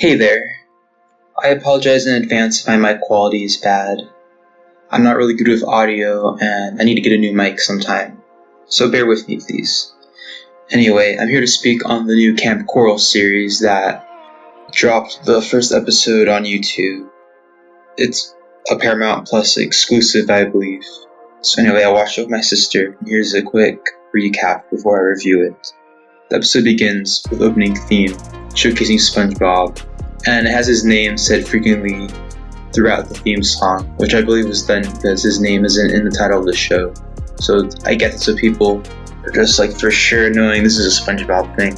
Hey there. I apologize in advance if my mic quality is bad. I'm not really good with audio and I need to get a new mic sometime, so bear with me please. Anyway, I'm here to speak on the new Kamp Koral series that dropped the first episode on YouTube. It's a Paramount Plus exclusive, I believe. So anyway, I watched it with my sister. Here's a quick recap before I review it. The episode begins with opening theme, showcasing SpongeBob, and it has his name said frequently throughout the theme song, which I believe was done because his name isn't in the title of the show. So I get it, so people are just like for sure knowing this is a SpongeBob thing.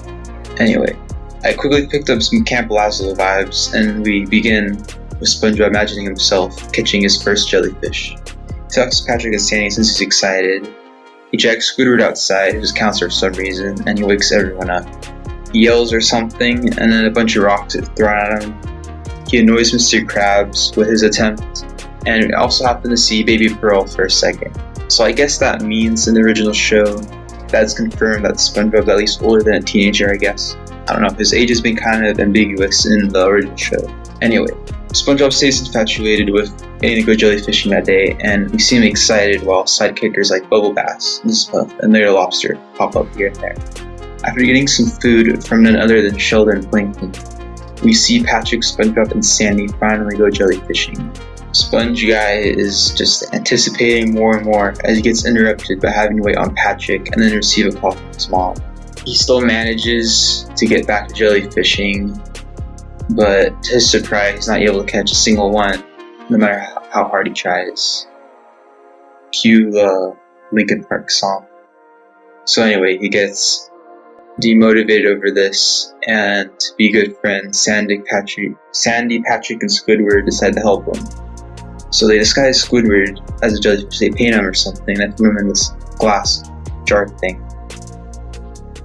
Anyway, I quickly picked up some Camp Lazlo vibes, and we begin with SpongeBob imagining himself catching his first jellyfish. He talks to Patrick and Sandy since he's excited. He jacks Squidward outside his counselor for some reason, and he wakes everyone up. He yells or something, and then a bunch of rocks are thrown at him. He annoys Mr. Krabs with his attempt, and we also happen to see Baby Pearl for a second. So I guess that means in the original show, that's confirmed that SpongeBob is at least older than a teenager, I guess. I don't know, his age has been kind of ambiguous in the original show. Anyway, SpongeBob stays infatuated with getting to go jellyfishing that day, and we see him excited while side characters like Bubble Bass, and Larry Lobster pop up here and there. After getting some food from none other than Sheldon Plankton, we see Patrick, SpongeBob, and Sandy finally go jellyfishing. Sponge Guy is just anticipating more and more as he gets interrupted by having to wait on Patrick and then receive a call from his mom. He still manages to get back to jellyfishing, but to his surprise, he's not able to catch a single one, no matter how hard he tries. Cue the Linkin Park song. So anyway, he gets demotivated over this, and to be good friends, Sandy, Patrick, and Squidward decide to help him. So they disguise Squidward as a jellyfish. They paint him or something, and put him in this glass jar thing.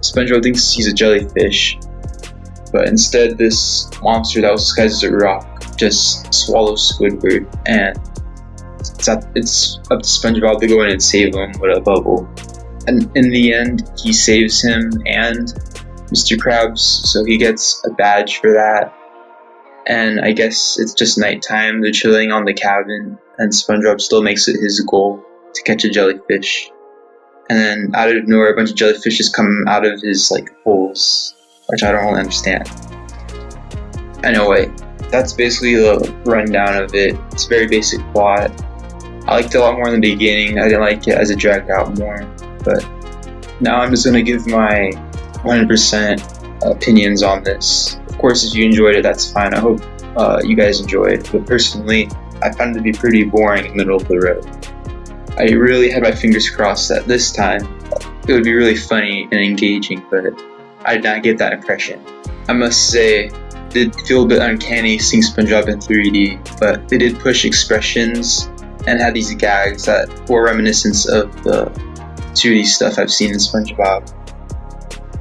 SpongeBob thinks he's a jellyfish, but instead this monster that was disguised as a rock just swallows Squidward, and it's up to SpongeBob to go in and save him with a bubble. And in the end, he saves him and Mr. Krabs, so he gets a badge for that. And I guess it's just nighttime, they're chilling on the cabin, and SpongeBob still makes it his goal to catch a jellyfish. And then out of nowhere, a bunch of jellyfishes come out of his holes, which I don't really understand. Anyway, that's basically the rundown of it. It's a very basic plot. I liked it a lot more in the beginning. I didn't like it as it dragged out more. But now I'm just going to give my 100% opinions on this. Of course, if you enjoyed it, that's fine. I hope you guys enjoyed. But personally, I found it to be pretty boring in the middle of the road. I really had my fingers crossed that this time it would be really funny and engaging, but I did not get that impression. I must say, it did feel a bit uncanny seeing SpongeBob in 3D, but they did push expressions and had these gags that were reminiscent of the 2D stuff I've seen in SpongeBob.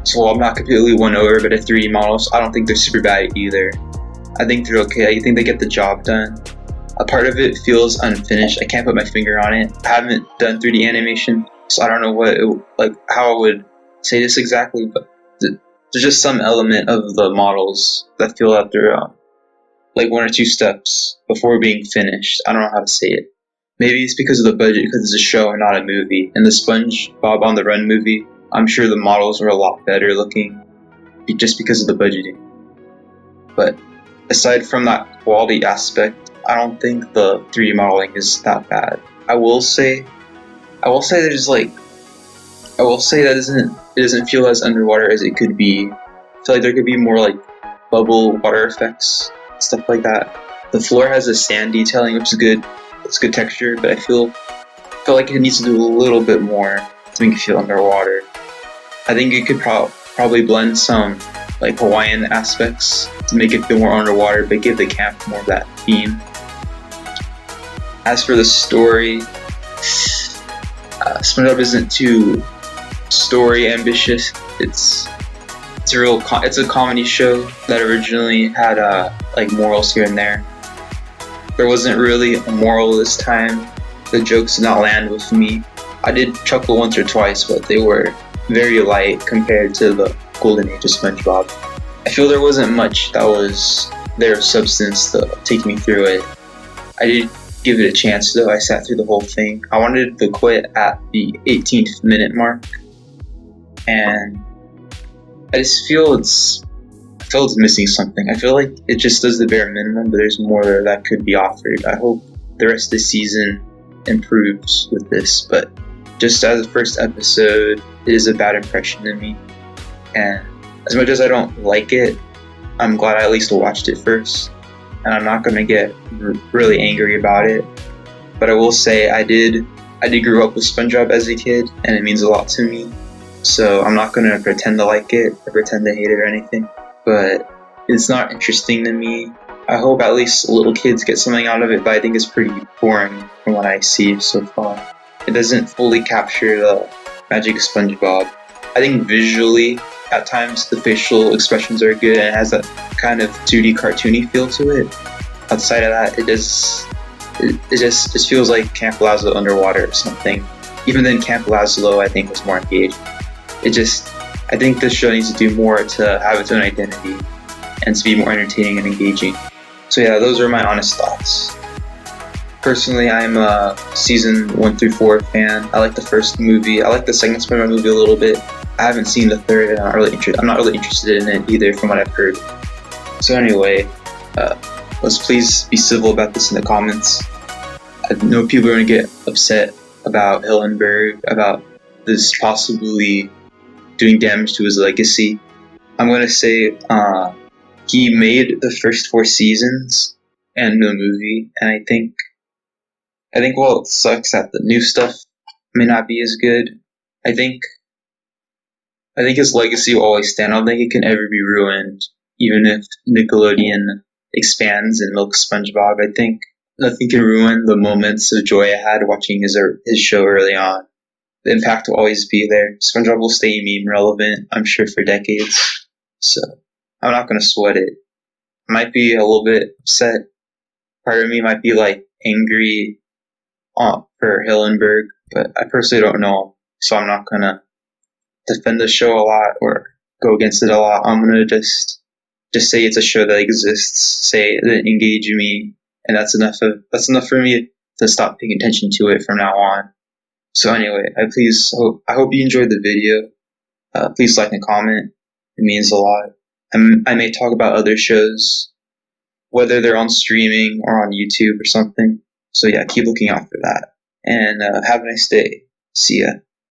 So while I'm not completely won over by the 3D models, I don't think they're super bad either. I think they're okay. I think they get the job done. A part of it feels unfinished. I can't put my finger on it. I haven't done 3D animation, so I don't know how I would say this exactly, but there's just some element of the models that feel like they're one or two steps before being finished. I don't know how to say it. Maybe it's because of the budget, because it's a show and not a movie. In the SpongeBob on the Run movie, I'm sure the models were a lot better looking just because of the budgeting. But aside from that quality aspect, I don't think the 3D modeling is that bad. I will say that it doesn't feel as underwater as it could be. I feel like there could be more bubble water effects, stuff like that. The floor has a sand detailing, which is good. It's good texture, but I feel like it needs to do a little bit more to make it feel underwater. I think it could probably blend some Hawaiian aspects to make it feel more underwater, but give the camp more of that theme. As for the story, SpongeBob isn't too story ambitious. It's a comedy show that originally had morals here and there. There wasn't really a moral this time. The jokes did not land with me. I did chuckle once or twice, but they were very light compared to the golden age of SpongeBob. I feel there wasn't much that was their substance to take me through it. I did give it a chance though. I sat through the whole thing. I wanted to quit at the 18th minute mark, and I just feel it's missing something. I feel like it just does the bare minimum, but there's more that could be offered. I hope the rest of the season improves with this, but just as the first episode, it is a bad impression to me. And as much as I don't like it, I'm glad I at least watched it first. And I'm not going to get really angry about it. But I will say I did grow up with SpongeBob as a kid, and it means a lot to me. So I'm not going to pretend to like it or pretend to hate it or anything. But it's not interesting to me. I hope at least little kids get something out of it, but I think it's pretty boring from what I see so far. It doesn't fully capture the magic of SpongeBob. I think visually, at times, the facial expressions are good, and it has that kind of 2D cartoony feel to it. Outside of that, it just feels like Camp Lazlo underwater or something. Even then, Camp Lazlo, I think, was more engaged. I think this show needs to do more to have its own identity and to be more entertaining and engaging. So yeah, those are my honest thoughts. Personally, I'm a season 1 through 4 fan. I like the first movie. I like the second SpongeBob movie a little bit. I haven't seen the third, and I'm not really interested in it either, from what I've heard. So anyway, let's please be civil about this in the comments. I know people are going to get upset about Hillenburg, about this possibly doing damage to his legacy. I'm going to say he made the first 4 seasons and the movie, and I think while it sucks that the new stuff may not be as good, I think his legacy will always stand. I don't think it can ever be ruined, even if Nickelodeon expands and milks SpongeBob. I think nothing can ruin the moments of joy I had watching his show early on. The impact will always be there. SpongeBob will stay meme relevant, I'm sure, for decades. So I'm not going to sweat it. I might be a little bit upset. Part of me might be like angry for Hillenburg, but I personally don't know, so I'm not going to defend the show a lot or go against it a lot. I'm going to just say it's a show that exists, say that it engaged me, and that's enough for me to stop paying attention to it from now on. So anyway, I hope you enjoyed the video. Please like and comment. It means a lot. I may talk about other shows, whether they're on streaming or on YouTube or something. So yeah, keep looking out for that. And have a nice day. See ya.